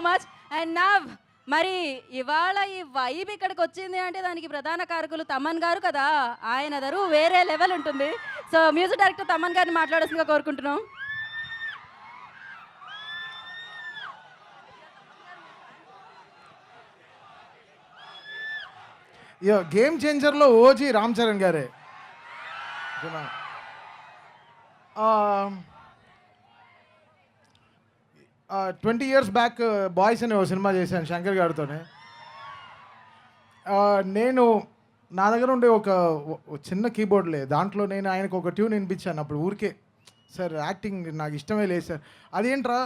Much. And now మరి ఇవాళ ఈ వైబ్ ఇక్కడికి వచ్చింది అంటే దానికి ప్రధాన కారకులు తమన్ గారు కదా. ఆయన దరు వేరే లెవెల్ ఉంటుంది. సో మ్యూజిక్ డైరెక్టర్ తమన్ గారిని మాట్లాడాల్సిందిగా కోరుకుంటున్నాం. గేమ్ చేంజర్లో ఓజీ రామ్ చరణ్ గారే. 20 years బ్యాక్ బాయ్స్ అనే ఓ సినిమా చేశాను శంకర్ గారితోనే. నేను నా దగ్గర ఉండే ఒక చిన్న కీబోర్డ్ లేదు, దాంట్లో నేను ఆయనకు ఒక ట్యూన్ వినిపించాను. అప్పుడు ఊరికే సార్ యాక్టింగ్ నాకు ఇష్టమే లేదు సార్. అదేంట్రా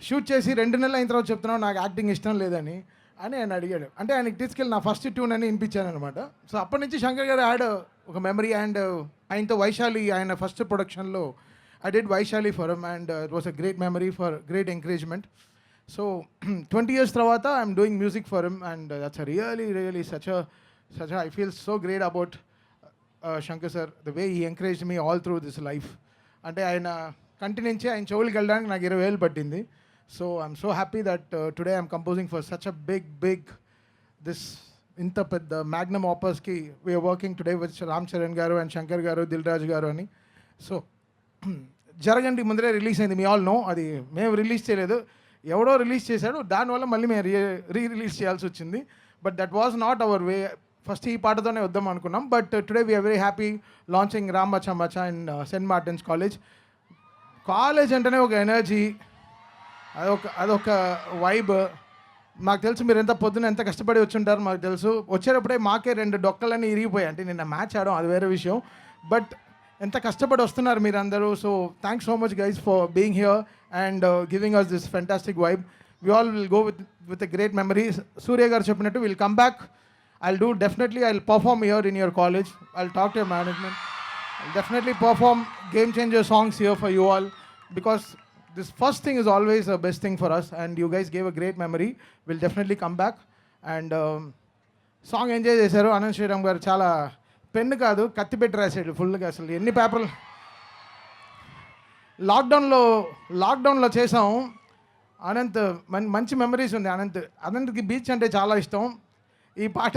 షూట్ చేసి 2 నెలలు అయిన తర్వాత చెప్తున్నావు నాకు యాక్టింగ్ ఇష్టం లేదని అని ఆయన అడిగాడు. అంటే ఆయనకి తీసుకెళ్ళి నా ఫస్ట్ ట్యూన్ అని వినిపించాను అనమాట. సో అప్పటి నుంచి శంకర్ గారు యాడ్ ఒక మెమరీ. అండ్ ఆయనతో వైశాలి ఆయన ఫస్ట్ ప్రొడక్షన్లో I did Vaishali for him, and it was a great memory for great encouragement. So 20 years trawata I'm doing music for him, and that's a really such a I feel so great about Shankar sir, the way he encouraged me all through this life. Ante ayana continue ఆయన చెవులకి వెళ్ళడానికి నాకు 20,000 పట్టింది. So I'm so happy that today I'm composing for such a big this ఇంత పెద్ద magnum opus ki we are working today with Ram Charan garu and Shankar garu, Dilraj garu ani. So జరగండి ముందరే release అయింది, me all know. అది మేము release చేయలేదు, ఎవడో release చేశాడు, దానివల్ల మళ్ళీ మేము రిలీజ్ చేయాల్సి వచ్చింది. But that was not our way. First ఈ పాటతోనే వద్దాం అనుకున్నాం. But today we're very happy launching రామ్ మచ్చా మచ్చా ఇన్ సెయింట్ మార్టిన్స్ కాలేజ్ అంటేనే ఒక ఎనర్జీ, అదొక వైబ్. మాకు తెలుసు మీరు ఎంత పొద్దున ఎంత కష్టపడి వచ్చి ఉంటారు మాకు తెలుసు. వచ్చేటప్పుడే మాకే 2 డొక్కలన్నీ ఇరిగిపోయాయి. అంటే నిన్న మ్యాచ్ ఆడడం అది వేరే విషయం, బట్ ఎంత కష్టపడి వస్తున్నారు మీరందరూ. So thanks so much guys for being here and giving us this fantastic vibe. We all will go with a great memory. Surya గారు చెప్పినట్టు will come back. I'll do definitely I'll perform here in your college. I'll talk to your management. I'll definitely perform game changer songs here for you all, because this first thing is always the best thing for us, and you guys gave a great memory. We'll definitely come back and song enjoy చేశారు. అనంత్ శ్రీరామ్ గారు చాలా pen కాదు కత్తి పెట్టి రాశాడు ఫుల్గా. అసలు ఎన్ని పేపర్లు లాక్డౌన్లో చేసాం. అనంత్ మంచి మెమరీస్ ఉంది. అనంత్కి బీచ్ అంటే చాలా ఇష్టం. ఈ పాట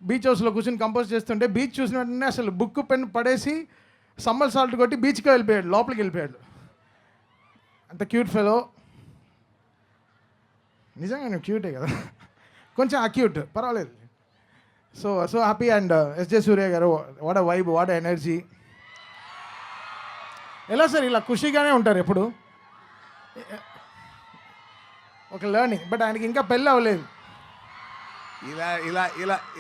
బీచ్ హౌస్లో కూర్చొని కంపోజ్ చేస్తుంటే బీచ్ చూసిన వెంటనే అసలు బుక్ పెన్ పడేసి సమ్మర్ సాల్ట్ కొట్టి బీచ్కి వెళ్ళిపోయాడు, లోపలికి వెళ్ళిపోయాడు. అంత క్యూట్ ఫెలో. నిజంగా నేను క్యూటే కదా, కొంచెం అక్యూట్ పర్వాలేదు. So happy. అండ్ ఎస్జే సూర్య గారు, what a vibe, what a energy. ఎలా సార్ ఇలా ఖుషీగానే ఉంటారు ఎప్పుడు, ఒక లెర్నింగ్. బట్ ఆయనకి ఇంకా పెళ్ళి అవ్వలేదు.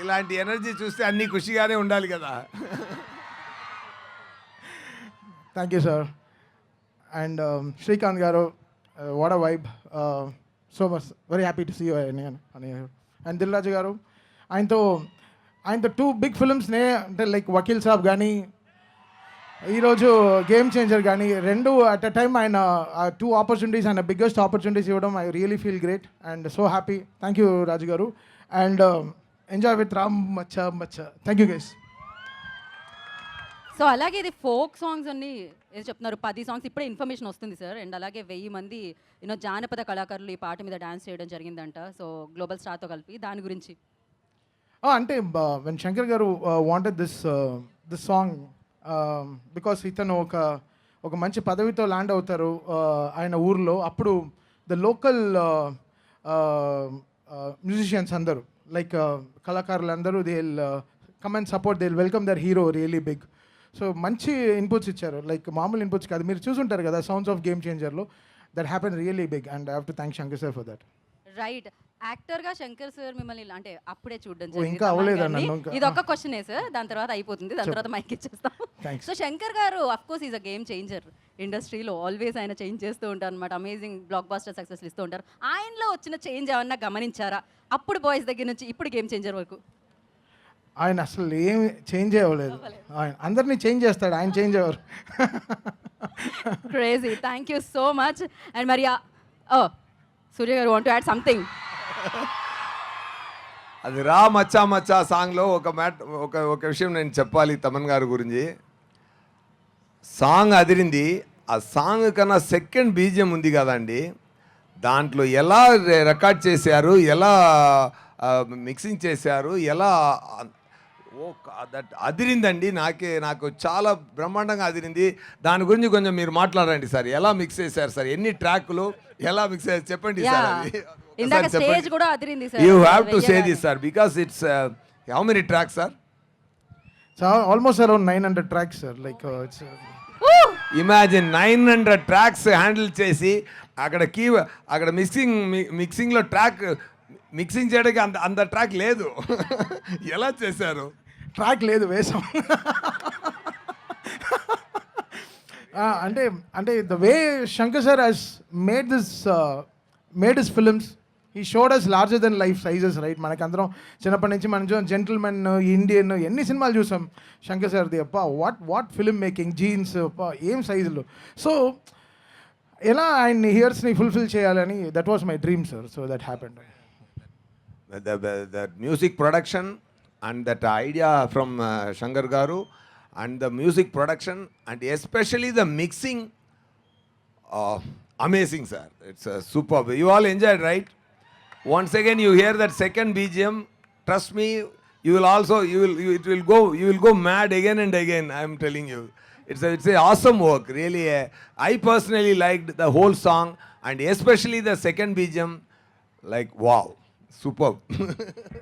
ఇలాంటి ఎనర్జీ చూస్తే అన్నీ ఖుషిగానే ఉండాలి కదా. Thank you sir. And Srikanth గారు, what a vibe. So much very happy to see you. And Dil Raju గారు, ఆయనతో 2 బిగ్ ఫిల్మ్స్నే, అంటే లైక్ వకీల్ సాబ్ కానీ ఈరోజు గేమ్ చేంజర్ కానీ, 2 అట్ ఎ టైమ్ ఆయన 2 ఆపర్చునిటీస్, ఆయన బిగ్గెస్ట్ ఆపర్చునిటీస్ ఇవ్వడం I really feel great and so happy. Thank you Raju గారు. అండ్ ఎంజాయ్ విత్ రామ్ మచ్చా మచ్చా. Thank you guys. సో అలాగే ఇది ఫోక్ సాంగ్స్ అన్ని ఏదో చెప్తున్నారు, 10 సాంగ్స్ ఇప్పుడే ఇన్ఫర్మేషన్ వస్తుంది సార్. అండ్ అలాగే 1000 మంది జానపద కళాకారులు ఈ పాట మీద డాన్స్ చేయడం జరిగిందంట. సో గ్లోబల్ స్టార్తో కలిపి దాని గురించి అంటే వెన్ శంకర్ గారు వాంటెడ్ దిస్ సాంగ్ బికాస్ ఇతను ఒక మంచి పదవితో ల్యాండ్ అవుతారు ఆయన ఊర్లో. అప్పుడు ద లోకల్ మ్యూజిషియన్స్ అందరూ లైక్ కళాకారులు అందరూ they will come and support, they will welcome their hero really big. So మంచి ఇన్పుట్స్ ఇచ్చారు, లైక్ మామూలు ఇన్పుట్స్ కాదు. మీరు చూసుంటారు కదా సౌండ్స్ ఆఫ్ గేమ్ చేంజర్లో, that happen really big and I have to thank Shankar sir for that. Right. యాక్టర్గా Shankar sir మిమ్మల్ని అంటే అప్పుడే చూడడం ఇంకా అవ్వలేదండి. ఇది ఒక క్వశ్చనే సార్, దాని తర్వాత అయిపోతుంది, దాని తర్వాత మైక్ ఇచ్చేస్తాం. సో శంకర్ గారు of course is a game changer ఇండస్ట్రీలో. ఆల్వేస్ ఆయన చేంజ్ చేస్తూ ఉంటారు అనమాట. అమేజింగ్ బ్లాక్ బాస్టర్ సక్సెస్ ఇస్తూ ఉంటారు. ఆయనలో వచ్చిన చేంజ్ ఏమన్నా గమనించారా అప్పుడు బాయ్స్ దగ్గర నుంచి ఇప్పుడు గేమ్ చేంజర్ వరకు? ఆయన అసలు ఏమి చేంజ్ అవ్వలేదు. ఆయన అందరినీ చేంజ్ చేస్తాడు, ఆయన చేంజ్ అవ్వరు. Crazy. Thank you so much. And మరి సూర్య గారు వాంట్ టు యాడ్ సంథింగ్? అది రా మచ్చా మచ్చా సాంగ్లో ఒక విషయం నేను చెప్పాలి తమన్ గారి గురించి. సాంగ్ అదిరింది. ఆ సాంగ్ కన్నా సెకండ్ బీజియం ఉంది కదండి, దాంట్లో ఎలా రికార్డ్ చేశారు, ఎలా మిక్సింగ్ చేశారు, ఎలా దట్ అదిరిందండి. నాకు చాలా బ్రహ్మాండంగా అదిరింది. దాని గురించి కొంచెం మీరు మాట్లాడండి సార్. ఎలా మిక్స్ చేశారు సార్, ఎన్ని ట్రాక్లు ఎలా మిక్స్ చేశారు చెప్పండి సార్. అది ఇందాక స్టేజ్ కూడా అదిరింది sir. You have to say this sir because it's how many tracks sir? Almost around 900 tracks sir. Like it's imagine 900 tracks handle చేసి అక్కడ మిక్సింగ్లో ట్రాక్ మిక్సింగ్ చేయడానికి అంత ట్రాక్ లేదు. ఎలా చేశారు? ట్రాక్ లేదు, వేసాం. అంటే the way Shankar sir has made this films, ఈ showed us larger than life sizes, right? మనకి అందరం చిన్నప్పటి నుంచి మనం జెంటిల్మెన్, ఇండియన్, ఎన్ని సినిమాలు చూసాం శంకర్ సార్ది. అప్ప వాట్ ఫిల్మ్ మేకింగ్, జీన్స్ అప్ప ఏం సైజులు. సో ఎలా ఆయన హియర్స్ని ఫుల్ఫిల్ చేయాలని, that was my dream sir. So that happened. The music production and that idea from Shankar Garu and the music production and especially the mixing, amazing sir. It's superb. You all enjoyed, right? Once again you hear that second BGM, trust me, you will go mad again and again. I am telling you, it's a awesome work really. I personally liked the whole song and especially the second BGM, like wow, superb.